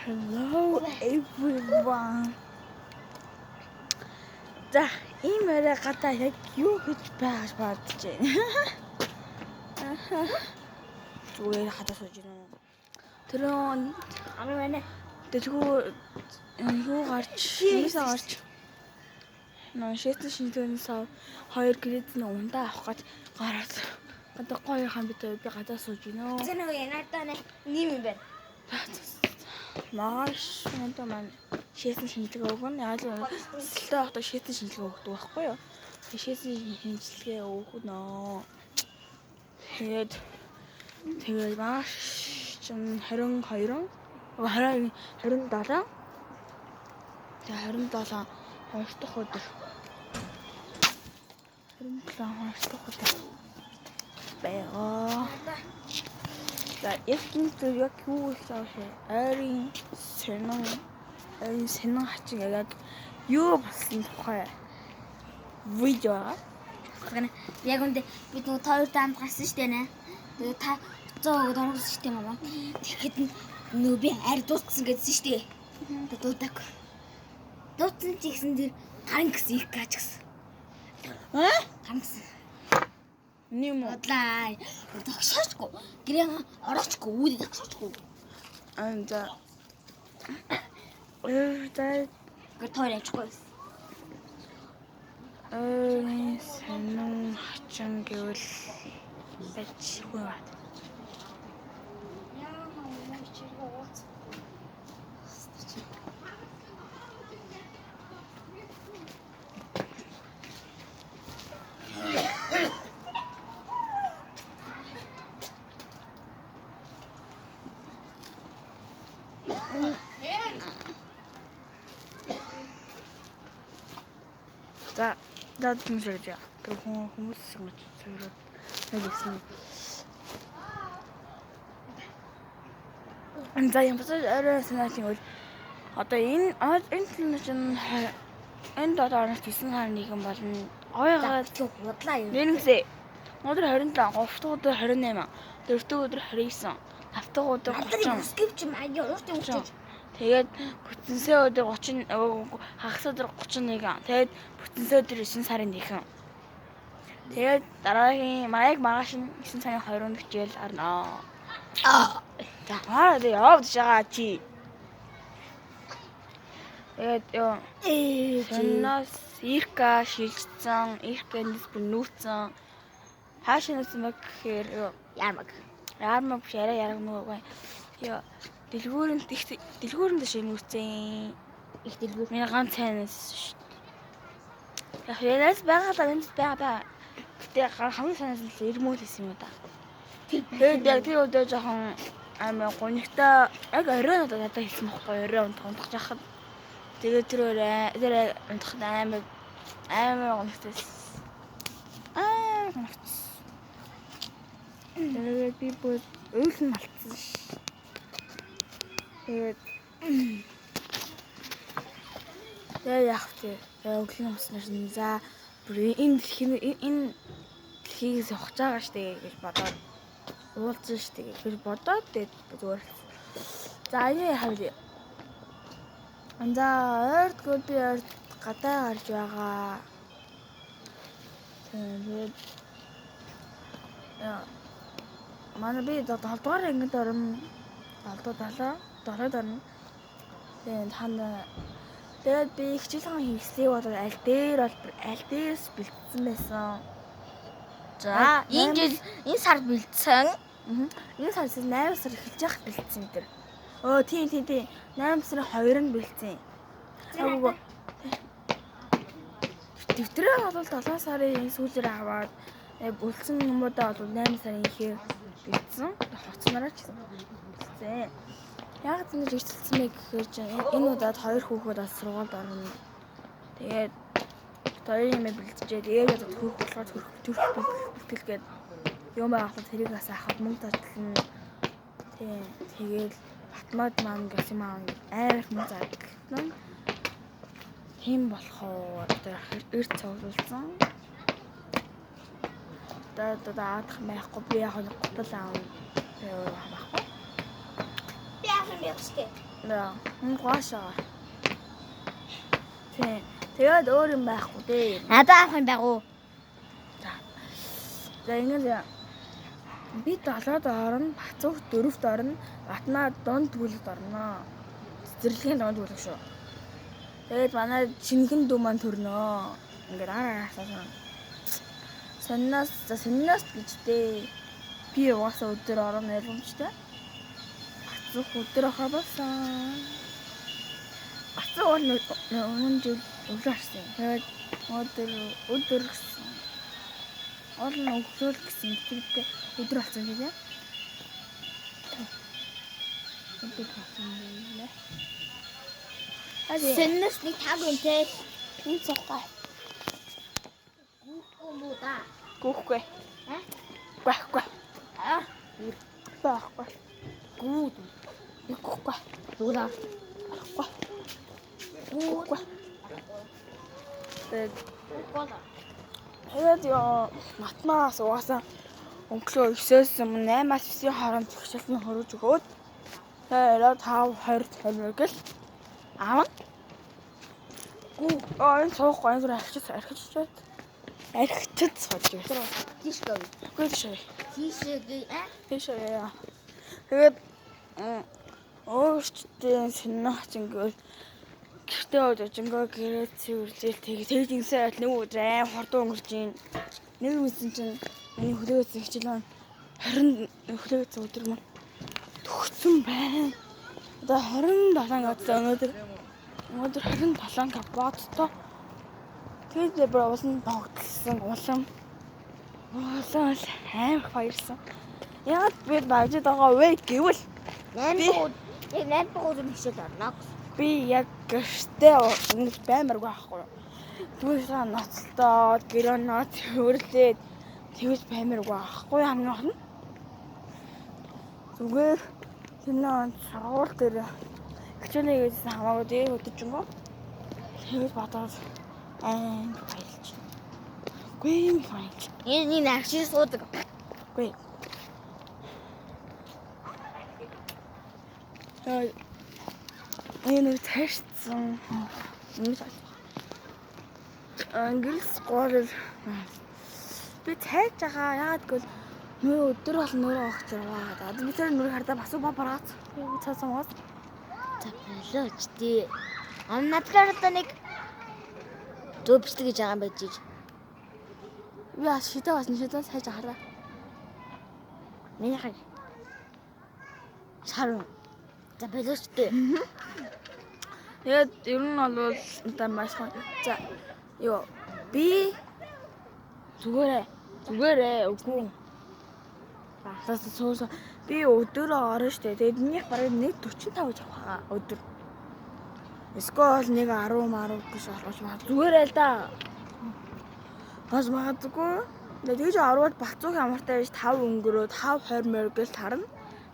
Hello everyone. За, ийм яриа гадаа яг юу гэж байж бодож байна. Зүгээр хадаа сууж байна. Тэрэн ами байна. Тэгвэл юу гарч шээсэн шинжилгээнээс 2 градусны ундаа авах гэж гараад гадаа гоё хаан би гадаа сууж байна. Зэн үү надаа нэм юм байна. Маш өнтөө маань шээсэн шинжилгээ өгнө. Яг л өсөлтөө авах шээсэн шинжилгээ өгдөг байхгүй юу? Шээсэн шинжилгээ өгнө. Тэгээд маш чин 22 27 хоног дахь өдөр. 27 хоног дахь өдөр. Бэгаа. За, яг юу гэж авах айрын сэнэн хачин яг юу болсон тухай видео. Яг үндэ бид нөгөө хоёр таанд гарсан шүү дээ нэ. Тэгээ та 100% дөрөвсөн шүү дээ маа. Тэгэхэд нөгөө би арь дууссан гэдсэн шүү дээ. Тэгээ дуудаг. Дууссан ч ихсэн тэр гарын гэсэн их гаж гэсэн. Гарын гэсэн. Нэм Бодлаа. Тогшоочгүй. Гэрээ ороочгүй. Үүдээ тогшоочгүй. За. Гэр тойр авчихгүй. Сэнэн хачин гэвэл бачгүй бат. За, даад хүмүүс ярьж байгаа. Тэр хүмүүс ингэж цогроод нэгсэн. За юм бас арай санаачин бол одоо энэ чинь энэ 7 оноос 9 сарын 1 болно. Ойгаад бодлаа юу. нэрнэсээ. Өдөр 27, 3 дахь өдөр 28, 4 дахь өдөр 29, 5 дахь өдөр 30. Скипч маяг ууртын уурч. Тэгээд бүтэнсээ өдөр 30, хагас өдөр 31. Тэгээд бүтэнсээ өдөр 9 сарын 1. Тэгээд дараагийн маяг маргааш нь 9 сарын 20-нд хичээл арна. За хаад явж байгаа чи. Тэгээд сонноос ирка шилжсэн, иркэнээс бүр нүүцэн. Хаашаа нүүцэн баг гэхээр Ямаг. Яармаг биш арай яраг нөгөө. Дэлгүүрэнд шиг нүүцэн. Их дэлгүүр. Миний ганц цайнаас шүү дээ. Яг яриас байгаа. Гэтэ хамгийн санаас нь ирмүүл хийсэн юм да. Тэгээд яг тэр өдөө жоохон амар гонигтай яг орой надад хэлсэн байхгүй орой унтах жахад. Тэгээд тэр унтах амар гонигтай. Тэгээд би бүр өөлн малтсан ш. Тэгээд яах вэ? Өглөө уснаас нь за бүр энэ дэлхийгээс явах байгаа штэ гэж бодоод уулзсан штэ гэж бодоод тэгээд зүгээр. За энэ хавли. Ойртгүй би гадаа гарч байгаа. Тэгээд манай би 7 дугаар ангид орно. 7 орно. Тэгээд би хичээл хийхсээ бодоод аль дээрс бэлдсэн байсан. За энэ сар бэлдсэн. Энэ сараас 8 сар эхэлж яхад бэлдсэн тэр. Тийм. 8 сарын 2-нд бэлдсэн. Агуу. Дэвтрээ бол 7 сарын сүүлээр аваад үлдсэн юмудаа бол 8 сарын ихээр бэлдсэн. Хоцнороо ч бэлдсэн. Яг зэнэж ихэлсэн мэй гэхээр чинь энэ удаад 2 хүүхэд бас сургуульд орно. Тэгээд хоёрын юм бэлдчихээ. Тэгээд хөрөх болохоор бүртгэлгээд юм авах тэрийг бас авахд мөнгө татлана. Тэгээд автомат маань гэсэн маань амар мөнгө зардаг. Хим болохоор одоо эрт цуглуулсан. Одоо аадах байхгүй би яг гутал аав. Байхгүй. Би яг яг штэ. Наа. Гоошоо. Тэгээд өөр юм байхгүй дээ. Надад авах юм байгуу. За ингэ би 7-д орно, Бацуух 4-т орно, Батнаа дунд бүлэгт орно. Цэцэрлэгийн дунд бүлэг шүү. Тэгээд манай шинхэн дүү маань төрнөө. Ингээд араа. Сонноос гэжтэй. Би угаасаа өдөр орно ойлгомжтой. Бацуух өдөр ахаа болсон. Бацуух өнөө жил өглөө харсан. Тэгээд өдөр гэсэн. Олон өглөө гэсэн тэгээд өдөр болсон тийм ээ. Өдөр болсон байлаа. Сэнэс нэг таг үнтэй. Энэ цогтой. Гүмбуда. Гүхгүй. Аа? Байхгүй. Аа. Байхгүй. Гүд. Гүхгүй. Дуулаа. Байхгүй. Гүхгүй. Тэгээд яа матмаас угаасаа өнгөрөө 9-өөс өмнө 8-аас 9-ийн хооронд зэгшэлтний хөрөж өгөөд тэгээд 5:20 гэл аав. Энэ суухгүй энэ архичд сууж байгаа. Тишгөө. Үгүй тийшээ. Тишгээ. Тийшээ. Тэгээд өөрчтөө сэннах ингээд гэртээ одожингоо гэрээ цэвэрлэл тэгээд тэгжинсээ нэг өдөр аим хурдан өнгөрч ийн. Нэг үсэн чинь миний хөлөөс хичээл 20 хөлөөс өдөр маань төгссөн байна. Одоо 27 гадсан өнөөдөр 27 гап бодтоо. Тэгээд бүр улам богдсон улам аим баярсан. Яг би бажид байгаа вэ гэвэл 8 өдөр хичээл орно. би яг гэртээ ингэж баймаргүй байхгүй. Түүнийхээ ноцтоо гэрөө ноц хөөрлээд тэгж баймаргүй байхгүй хамгийн гол нь. Зүгээр тэнэ сургууль дээр хичээлээс хамаагүй дээр өдөжөнгөө тэгж бодоод баярлж. Үгүй юм баярлж. Энэ нагши суудаг. Үгүй. Энэ тестсэн. Ангилс гол би тайж байгаа. Яагаад гэвэл нөр өдөр бол нөрөө огч яваа. Одоо би тэр нүрийг хардаа бас бабараад цаасамаас. За болооч тий. Надгаар одоо нэг зөвчтэй гэж байгаа юм байж. Би бас шидэ бас шидэ сайж хараа. Миний хаг. Сарн. За болооч тий. Тэгээд ер нь бол одоо маш гоо. За ёо би зүгээрээ үгүй. Басаас суусан. Би өдөрөө орно штэ. Тэгээд минийх бараг 1:45 гэж авах өдөр. Эсвэл 1:10 гэж олгож маа. Зүгээрээ л да. Бас магадгүй. Тэгээд орвол Бацуух ямартай биш 5 өнгөрөө 5:20 гэж тарна.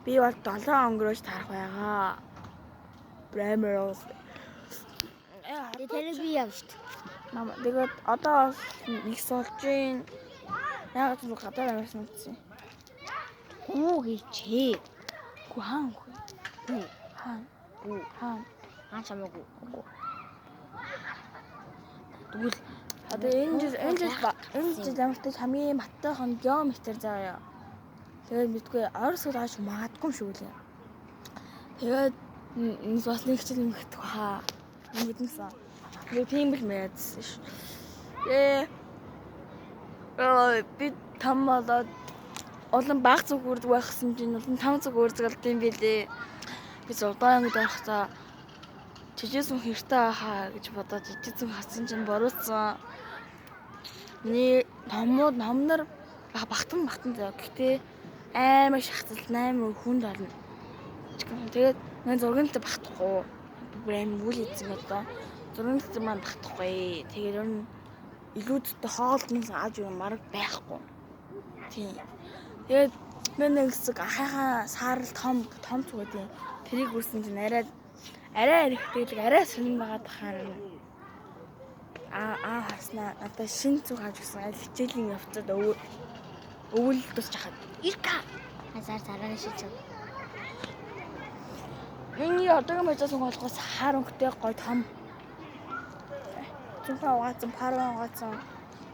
Би бол 7 өнгөрөөж тарах байгаа. Бремерос. Тэр би яв штт. Мама тэгээд одоо их суулж гин. Яг зүг гадаа амьсан үтсэн. Уу хийчээ. Гү хаан үгүй. Хаан. Чамаагүй. Тэгвэл одоо энэ жил амартай хамгийн маттайхан геометр заяа. Тэгээд мэдгүй орос удааж магадгүй шүү лээ. Тэгээд энэ бас нэг хичээл ингэдэг хаа. Ингэдэнсэн. Би тийм л мэдсэн ш. Би там болоод олон баг зүг үрдэг байхсан чинь олон 5 зүг үрдэг юм билээ. Би зурдаан гэдэг байхдаа жижигсэн хэрэгтэй хаа гэж бодоод жижигсэн хатсан чинь боруулсан. Миний номнор багтан заяа. Гэхдээ амар шахацлт 8 хүнд олно. Тэгээд мен зургантаа багтахгүй. Би амар үл ийдсэн одоо. Зургантаа маань багтахгүй. Тэгээд ер нь илүүдтэй хоолтноос ааж юу мараг байхгүй. Тийм. Тэгээд мен нэг хэсэг ахыхаа саарл том цугаад юм. Тэрийг үрсэн чинь арай эрэхтэйг арай сонирн байгаад тахаар хаснаа одоо шин цуг хааж гисэн аль хичээлийн явцад өвөл тусч хахад Ирка. Хазар цараа шийдсэн. Миний одоогийн мужаас болохоос харанхтай гой том. Зөвхөн угаацсан, паран угаацсан.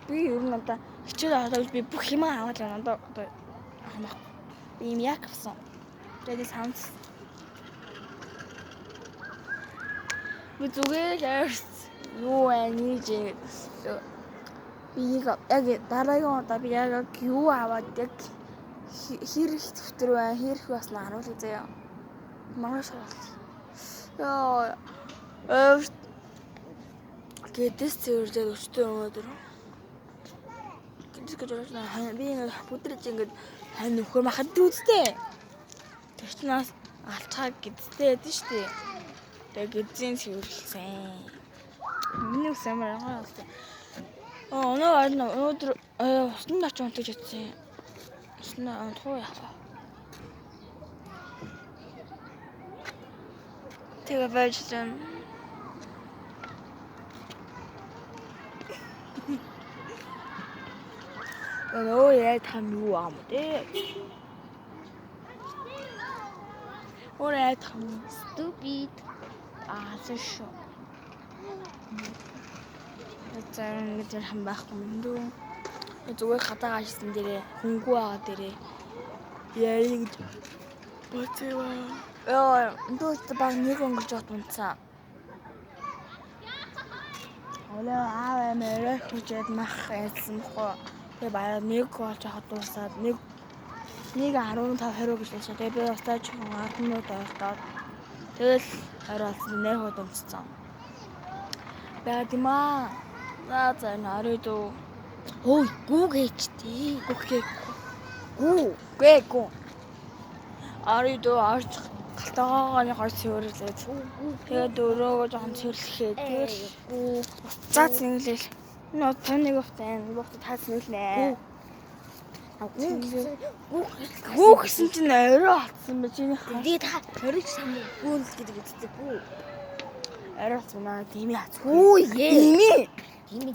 Би ер нь одоо хичээл аваад би бүх юм аваад байна. Одоо хамаах. Би юм яг авсан. Тэгээд санс. Би зүгээр ярьс. Юу аниж би яг дараагийн удаа би яг юу аваад яг хэрэг төвтөр байна. Хэрэг басна харуулъя заяа. Маш шал. Гэдэс цэвэрлээд өчтөр өнөөдөр. Гэдэс гэж байна. Би ингэ бүдрэж ингэ хань нөхөр махад дүүстэй. Тэр чинь нас алчаа гэдтэй байдэн штэ. Тэгээ гэдзийн цэвэрлсэн. Миний үсэмэр байгаа юм. Өнөөдөр усны нач унтаж ятсан. Усны унтуу яах. Тэгээ байж чинь яа там юу ам дээ. Яа там stupid. Зөвшөө. Эцэг гэж хам байхгүй юм дөө. Зүгээр хатаа гашсан дээрээ хөнгөө байгаа дээрээ яа гэж боцоо. Дөөд баг нэг өнгөрч утсан. Аав амираа хүчээд мах яасан бохоо. Тэгээ баяа нэг болж хаад дуусаад нэг 15 20 гэж болчихсон. Тэгээ би бас тааж 10 минут ойлтоод тэгэл оролцсон нэр хот өмссөн. Бадима за нарийдөө. Ой гүүгээчтэй. Гүү. Арийдөө арч галтаагааны гар цэвэрлээд. Тэгээд өрөөгөө жоохон цэвэрлэхэд тэгэл за зинглэл. Нөө таны гофтэн бохт таас нүлнэ. Гүү гэсэн чинь орой атсан бэ чиний хаа. Тэгээ та хориг самуу гүүл гэдэг үстэй гүү. Орой атсан наа дими хацгүй. Гүү ээ. Дими.